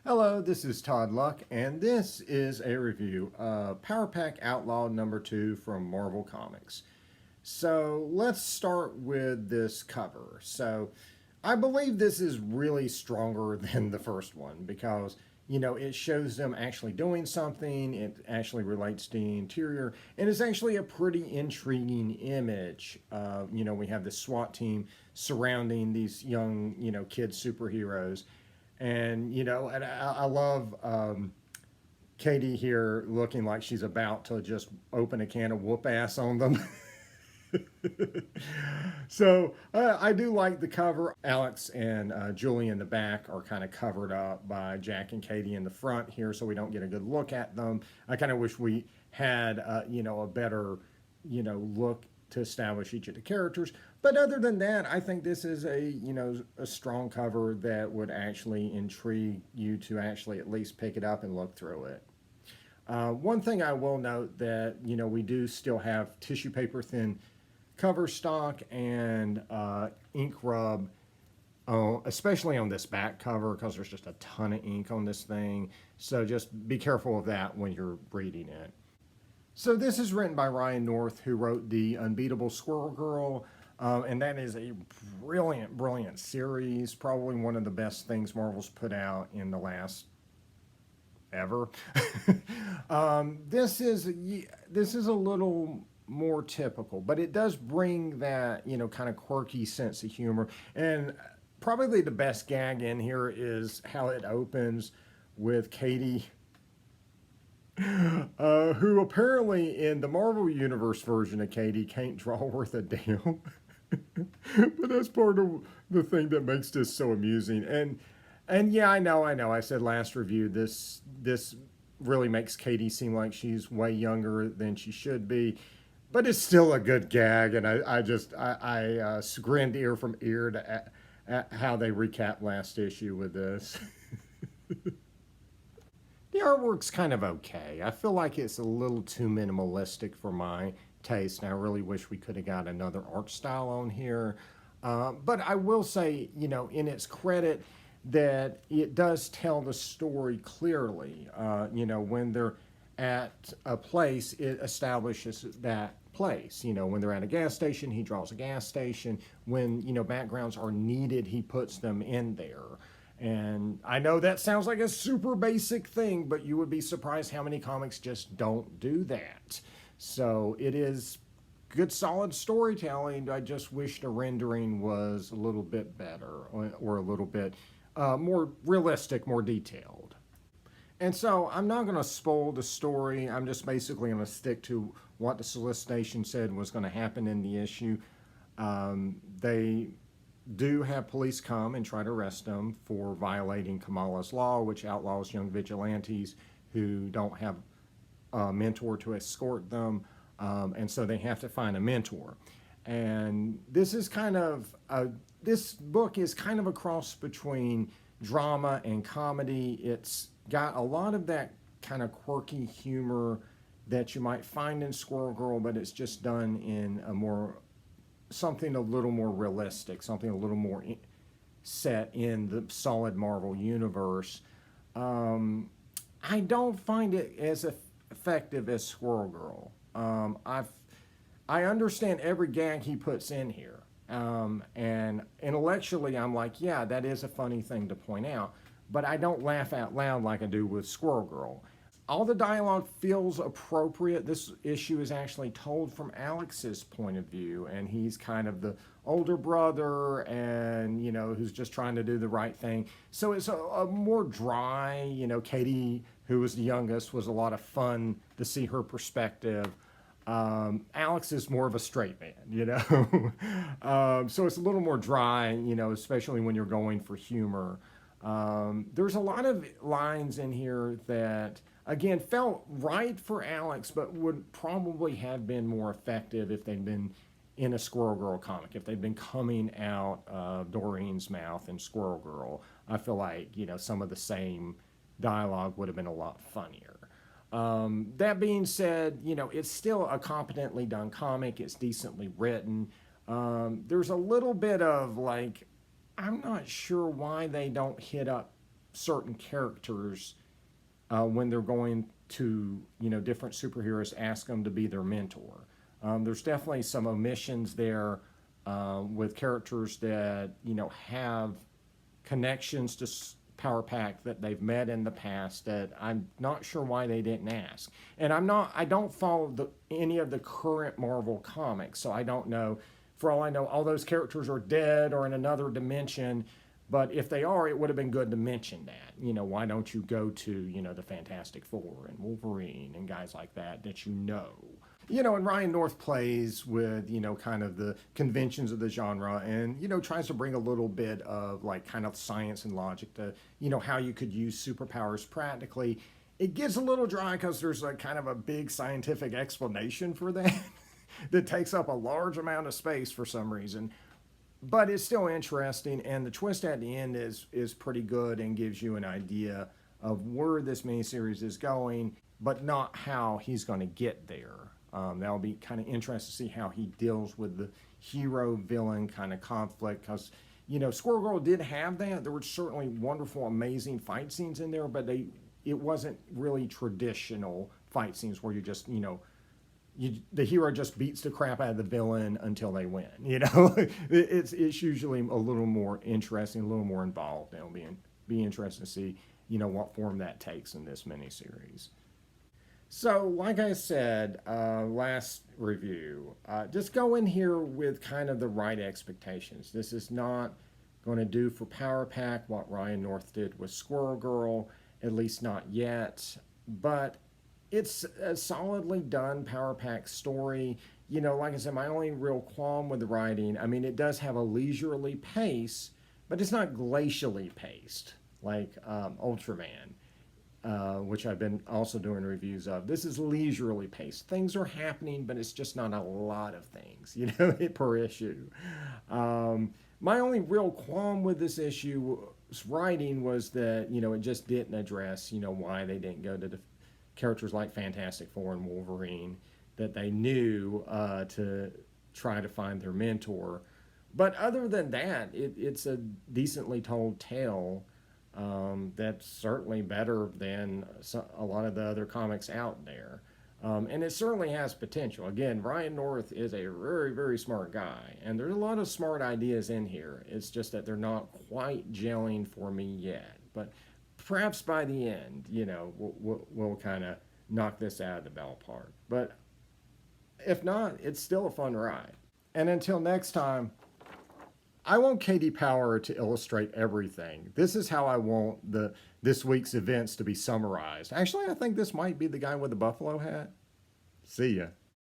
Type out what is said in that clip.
Hello, this is Todd Luck, and this is a review of Power Pack Outlawed number 2 from Marvel Comics. So let's start with this cover. So I believe this is really stronger than the first one because, it shows them actually doing something, it actually relates to the interior, and it's actually a pretty intriguing image. We have this SWAT team surrounding these young, kid superheroes and I love Katie here looking like she's about to just open a can of whoop ass on them. So I do like the cover. Alex and Julie in the back are kind of covered up by Jack and Katie in the front here, so we don't get a good look at them. I kind of wish we had a better look to establish each of the characters. But other than that, I think this is a strong cover that would actually intrigue you to actually at least pick it up and look through it. One thing I will note that we do still have tissue paper thin cover stock and ink rub, especially on this back cover because there's just a ton of ink on this thing. So just be careful of that when you're reading it. So this is written by Ryan North, who wrote The Unbeatable Squirrel Girl, and that is a brilliant, brilliant series. Probably one of the best things Marvel's put out in the last ever. This is a little more typical, but it does bring that kind of quirky sense of humor. And probably the best gag in here is how it opens with Katie. Who apparently in the Marvel Universe version of Katie can't draw worth a damn. But that's part of the thing that makes this so amusing. And yeah, I know. I said last review this really makes Katie seem like she's way younger than she should be. But it's still a good gag, and I grinned ear from ear at how they recap last issue with this. The artwork's kind of okay. I feel like it's a little too minimalistic for my taste, and I really wish we could have got another art style on here. But I will say, in its credit, that it does tell the story clearly. When they're at a place, it establishes that place. When they're at a gas station, he draws a gas station. When, backgrounds are needed, he puts them in there. And I know that sounds like a super basic thing, but you would be surprised how many comics just don't do that. So it is good, solid storytelling. I just wish the rendering was a little bit better or a little bit more realistic, more detailed. And so I'm not going to spoil the story. I'm just basically going to stick to what the solicitation said was going to happen in the issue. They do have police come and try to arrest them for violating Kamala's law, which outlaws young vigilantes who don't have a mentor to escort them, and so they have to find a mentor. And this is this book is kind of a cross between drama and comedy. It's got a lot of that kind of quirky humor that you might find in Squirrel Girl, but it's just done in something a little more realistic, something a little more set in the solid Marvel universe. I don't find it as effective as Squirrel Girl. I understand every gag he puts in here, and intellectually I'm like, yeah, that is a funny thing to point out, but I don't laugh out loud like I do with Squirrel Girl. All the dialogue feels appropriate. This issue is actually told from Alex's point of view, and he's kind of the older brother and, who's just trying to do the right thing. So it's a more dry, Katie, who was the youngest, was a lot of fun to see her perspective. Alex is more of a straight man, so it's a little more dry, especially when you're going for humor. There's a lot of lines in here that, again, felt right for Alex, but would probably have been more effective if they'd been in a Squirrel Girl comic, if they'd been coming out of Doreen's mouth in Squirrel Girl. I feel like, some of the same dialogue would have been a lot funnier. That being said, it's still a competently done comic. It's decently written. There's a little bit of I'm not sure why they don't hit up certain characters when they're going to, different superheroes, ask them to be their mentor. There's definitely some omissions there with characters that, have connections to Power Pack that they've met in the past that I'm not sure why they didn't ask. And I don't follow any of the current Marvel comics, so I don't know. For all I know, all those characters are dead or in another dimension. But if they are, it would have been good to mention that. Why don't you go to, the Fantastic Four and Wolverine and guys like that you know? And Ryan North plays with, kind of the conventions of the genre and, tries to bring a little bit of like kind of science and logic to, how you could use superpowers practically. It gets a little dry because there's like kind of a big scientific explanation for that that takes up a large amount of space for some reason. But it's still interesting, and the twist at the end is pretty good and gives you an idea of where this miniseries is going, but not how he's going to get there. That'll be kind of interesting to see how he deals with the hero-villain kind of conflict, because, Squirrel Girl did have that. There were certainly wonderful, amazing fight scenes in there, but it wasn't really traditional fight scenes where you just, the hero just beats the crap out of the villain until they win. It's usually a little more interesting, a little more involved. It'll be interesting to see, what form that takes in this miniseries. So, like I said, last review, just go in here with kind of the right expectations. This is not going to do for Power Pack what Ryan North did with Squirrel Girl, at least not yet. But it's a solidly done Power Pack story. Like I said, my only real qualm with the writing, I mean, it does have a leisurely pace, but it's not glacially paced like Ultraman. Which I've been also doing reviews of. This is leisurely paced. Things are happening, but it's just not a lot of things, per issue. My only real qualm with this issue's writing was that, it just didn't address, why they didn't go to the characters like Fantastic Four and Wolverine that they knew to try to find their mentor. But other than that, it's a decently told tale. That's certainly better than a lot of the other comics out there. And it certainly has potential. Again, Ryan North is a very, very smart guy, and there's a lot of smart ideas in here. It's just that they're not quite gelling for me yet. But perhaps by the end, we'll kind of knock this out of the ballpark. But if not, it's still a fun ride. And until next time, I want Katie Power to illustrate everything. This is how I want this week's events to be summarized. Actually, I think this might be the guy with the buffalo hat. See ya.